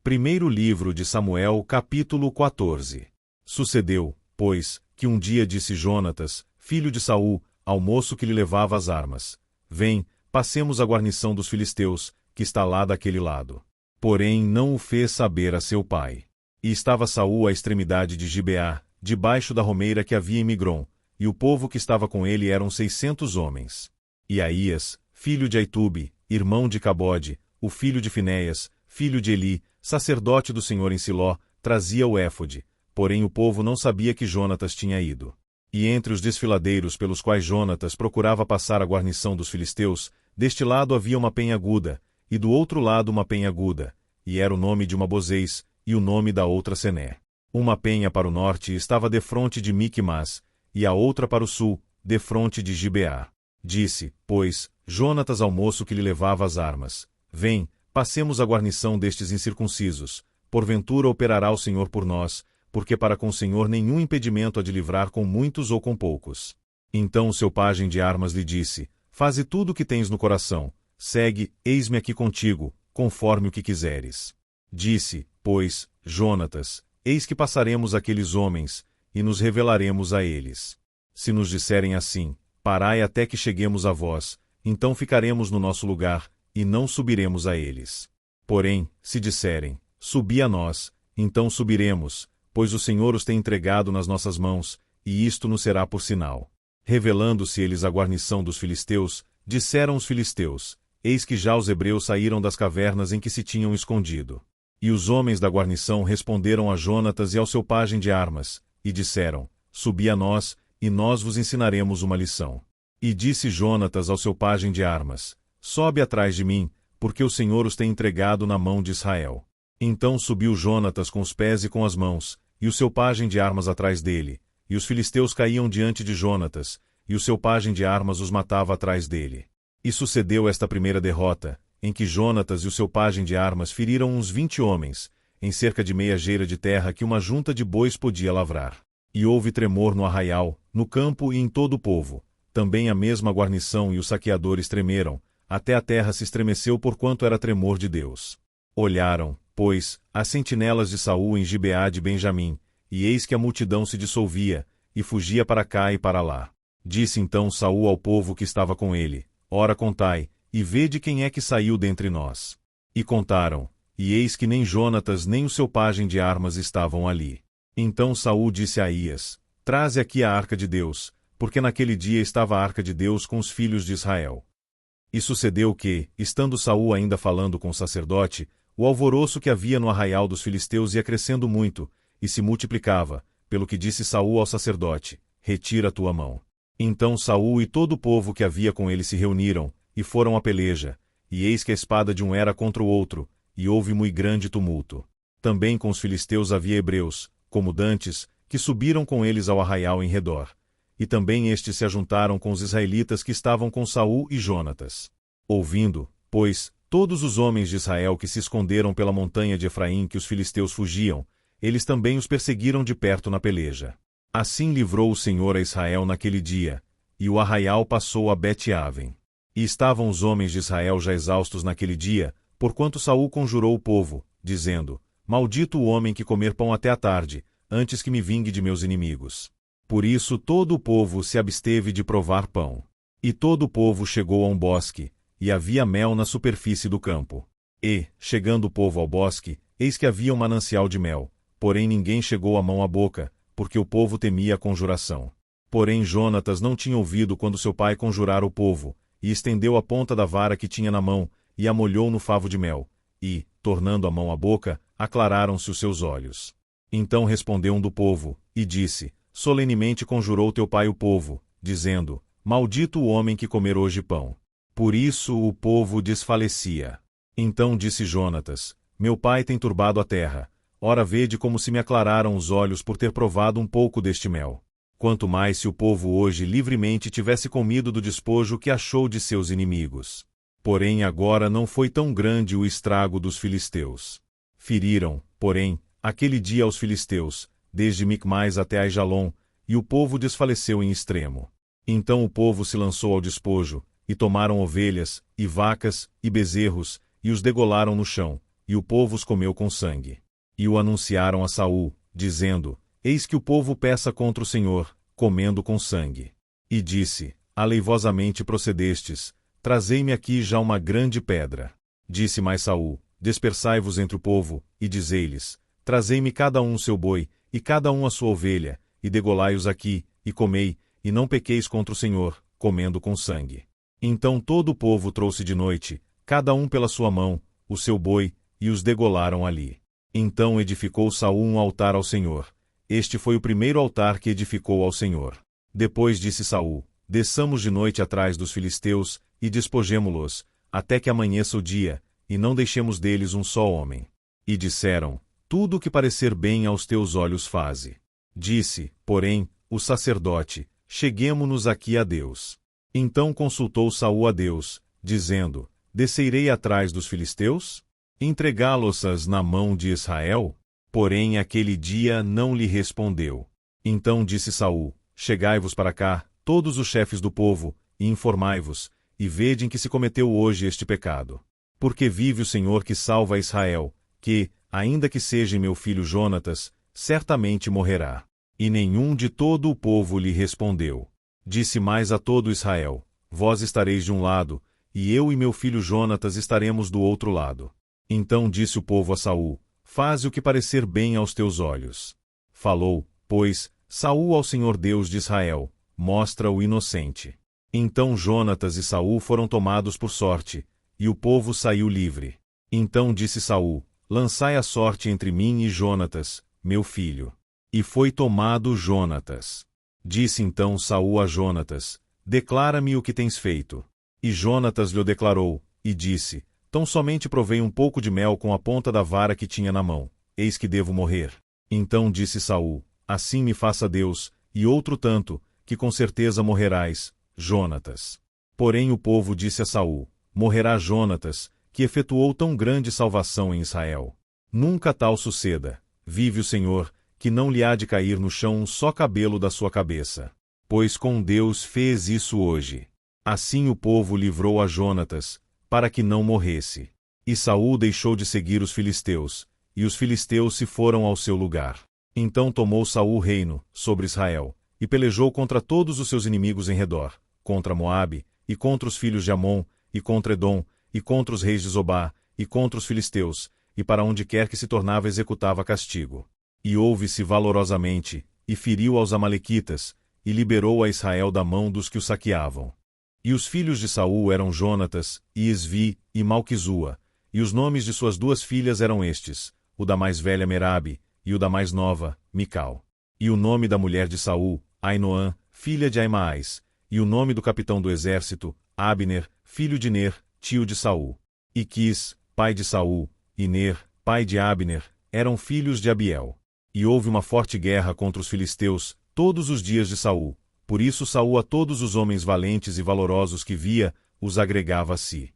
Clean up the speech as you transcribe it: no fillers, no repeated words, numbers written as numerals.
Primeiro livro de Samuel, capítulo 14. Sucedeu, pois, que um dia disse Jonatas, filho de Saul, ao moço que lhe levava as armas: Vem, passemos a guarnição dos filisteus, que está lá daquele lado. Porém não o fez saber a seu pai. E estava Saul à extremidade de Gibeá, debaixo da romeira que havia em Migrom, e o povo que estava com ele eram 600 homens. E Aías, filho de Aitube, irmão de Cabode, o filho de Finéias, filho de Eli, sacerdote do Senhor em Siló, trazia o éfode, porém o povo não sabia que Jonatas tinha ido. E entre os desfiladeiros pelos quais Jonatas procurava passar a guarnição dos filisteus, deste lado havia uma penha aguda, e do outro lado uma penha aguda, e era o nome de uma bozês, e o nome da outra Sené. Uma penha para o norte estava defronte de Miquimás, e a outra para o sul, defronte de Gibeá. Disse, pois, Jonatas ao moço que lhe levava as armas: Vem, passemos a guarnição destes incircuncisos, porventura operará o Senhor por nós, porque para com o Senhor nenhum impedimento há de livrar com muitos ou com poucos. Então o seu pajem de armas lhe disse: Faze tudo o que tens no coração, segue, eis-me aqui contigo, conforme o que quiseres. Disse, pois, Jonatas: Eis que passaremos aqueles homens, e nos revelaremos a eles. Se nos disserem assim: Parai até que cheguemos a vós, então ficaremos no nosso lugar, e não subiremos a eles. Porém, se disserem: Subi a nós, então subiremos, pois o Senhor os tem entregado nas nossas mãos, e isto nos será por sinal. Revelando-se eles à guarnição dos filisteus, disseram os filisteus: Eis que já os hebreus saíram das cavernas em que se tinham escondido. E os homens da guarnição responderam a Jonatas e ao seu pajem de armas, e disseram: Subi a nós, e nós vos ensinaremos uma lição. E disse Jonatas ao seu pajem de armas: Sobe atrás de mim, porque o Senhor os tem entregado na mão de Israel. Então subiu Jonatas com os pés e com as mãos, e o seu pajem de armas atrás dele, e os filisteus caíam diante de Jonatas, e o seu pajem de armas os matava atrás dele. E sucedeu esta primeira derrota, em que Jonatas e o seu pajem de armas feriram uns 20 homens, em cerca de meia geira de terra que uma junta de bois podia lavrar. E houve tremor no arraial, no campo e em todo o povo. Também a mesma guarnição e os saqueadores tremeram, até a terra se estremeceu porquanto era tremor de Deus. Olharam, pois, as sentinelas de Saul em Gibeá de Benjamim, e eis que a multidão se dissolvia, e fugia para cá e para lá. Disse então Saul ao povo que estava com ele: Ora contai, e vede quem é que saiu dentre nós. E contaram, e eis que nem Jonatas nem o seu pajem de armas estavam ali. Então Saul disse a Aías: Traze aqui a arca de Deus, porque naquele dia estava a arca de Deus com os filhos de Israel. E sucedeu que, estando Saul ainda falando com o sacerdote, o alvoroço que havia no arraial dos filisteus ia crescendo muito, e se multiplicava, pelo que disse Saul ao sacerdote: Retira a tua mão. Então Saul e todo o povo que havia com ele se reuniram, e foram à peleja, e eis que a espada de um era contra o outro, e houve muito grande tumulto. Também com os filisteus havia hebreus, como dantes, que subiram com eles ao arraial em redor. E também estes se ajuntaram com os israelitas que estavam com Saul e Jonatas. Ouvindo, pois, todos os homens de Israel que se esconderam pela montanha de Efraim que os filisteus fugiam, eles também os perseguiram de perto na peleja. Assim livrou o Senhor a Israel naquele dia, e o arraial passou a Bet-Aven. E estavam os homens de Israel já exaustos naquele dia, porquanto Saul conjurou o povo, dizendo: Maldito o homem que comer pão até a tarde, antes que me vingue de meus inimigos. Por isso todo o povo se absteve de provar pão. E todo o povo chegou a um bosque, e havia mel na superfície do campo. E, chegando o povo ao bosque, eis que havia um manancial de mel, porém ninguém chegou a mão à boca, porque o povo temia a conjuração. Porém Jonatas não tinha ouvido quando seu pai conjurara o povo, e estendeu a ponta da vara que tinha na mão, e a molhou no favo de mel, e, tornando a mão à boca, aclararam-se os seus olhos. Então respondeu um do povo, e disse: Solenemente conjurou teu pai o povo, dizendo: Maldito o homem que comer hoje pão. Por isso o povo desfalecia. Então disse Jonatas: Meu pai tem turbado a terra. Ora vede como se me aclararam os olhos por ter provado um pouco deste mel. Quanto mais se o povo hoje livremente tivesse comido do despojo que achou de seus inimigos. Porém agora não foi tão grande o estrago dos filisteus. Feriram, porém, aquele dia aos filisteus, desde Micmais até Aijalon, e o povo desfaleceu em extremo. Então o povo se lançou ao despojo, e tomaram ovelhas, e vacas, e bezerros, e os degolaram no chão, e o povo os comeu com sangue. E o anunciaram a Saul, dizendo: Eis que o povo peça contra o Senhor, comendo com sangue. E disse: Aleivosamente procedestes, trazei-me aqui já uma grande pedra. Disse mais Saul: Dispersai-vos entre o povo, e dizei-lhes: Trazei-me cada um o seu boi, e cada um a sua ovelha, e degolai-os aqui, e comei, e não pequeis contra o Senhor, comendo com sangue. Então todo o povo trouxe de noite, cada um pela sua mão, o seu boi, e os degolaram ali. Então edificou Saul um altar ao Senhor. Este foi o primeiro altar que edificou ao Senhor. Depois disse Saul: Desçamos de noite atrás dos filisteus, e despojemo-los, até que amanheça o dia, e não deixemos deles um só homem. E disseram: Tudo o que parecer bem aos teus olhos faze. Disse, porém, o sacerdote: Cheguemo-nos aqui a Deus. Então consultou Saul a Deus, dizendo: Descerei atrás dos filisteus? Entregá-los-ás na mão de Israel? Porém aquele dia não lhe respondeu. Então disse Saul: Chegai-vos para cá, todos os chefes do povo, e informai-vos, e vede em que se cometeu hoje este pecado. Porque vive o Senhor que salva Israel, que, ainda que seja meu filho Jonatas, certamente morrerá. E nenhum de todo o povo lhe respondeu. Disse mais a todo Israel: Vós estareis de um lado, e eu e meu filho Jonatas estaremos do outro lado. Então disse o povo a Saul: Faze o que parecer bem aos teus olhos. Falou, pois, Saul ao Senhor Deus de Israel: Mostra o inocente. Então Jonatas e Saul foram tomados por sorte, e o povo saiu livre. Então disse Saul: Lançai a sorte entre mim e Jonatas, meu filho. E foi tomado Jonatas. Disse então Saul a Jonatas: Declara-me o que tens feito. E Jonatas lhe declarou, e disse: Tão somente provei um pouco de mel com a ponta da vara que tinha na mão, eis que devo morrer. Então disse Saul: Assim me faça Deus, e outro tanto, que com certeza morrerás, Jonatas. Porém o povo disse a Saul: Morrerá Jonatas, que efetuou tão grande salvação em Israel. Nunca tal suceda. Vive o Senhor, que não lhe há de cair no chão um só cabelo da sua cabeça. Pois com Deus fez isso hoje. Assim o povo livrou a Jonatas, para que não morresse. E Saul deixou de seguir os filisteus, e os filisteus se foram ao seu lugar. Então tomou Saul o reino, sobre Israel, e pelejou contra todos os seus inimigos em redor, contra Moabe, e contra os filhos de Amon, e contra Edom, e contra os reis de Zobá, e contra os filisteus, e para onde quer que se tornava executava castigo. E houve-se valorosamente, e feriu aos amalequitas, e liberou a Israel da mão dos que o saqueavam. E os filhos de Saul eram Jonatas, e Isvi, e Malquizua, e os nomes de suas duas filhas eram estes: o da mais velha Merabe, e o da mais nova, Mical. E o nome da mulher de Saul, Ainoã, filha de Aimaas, e o nome do capitão do exército, Abner, filho de Ner, tio de Saul. E Quis, pai de Saul, e Ner, pai de Abner, eram filhos de Abiel. E houve uma forte guerra contra os filisteus, todos os dias de Saul. Por isso Saul a todos os homens valentes e valorosos que via, os agregava a si.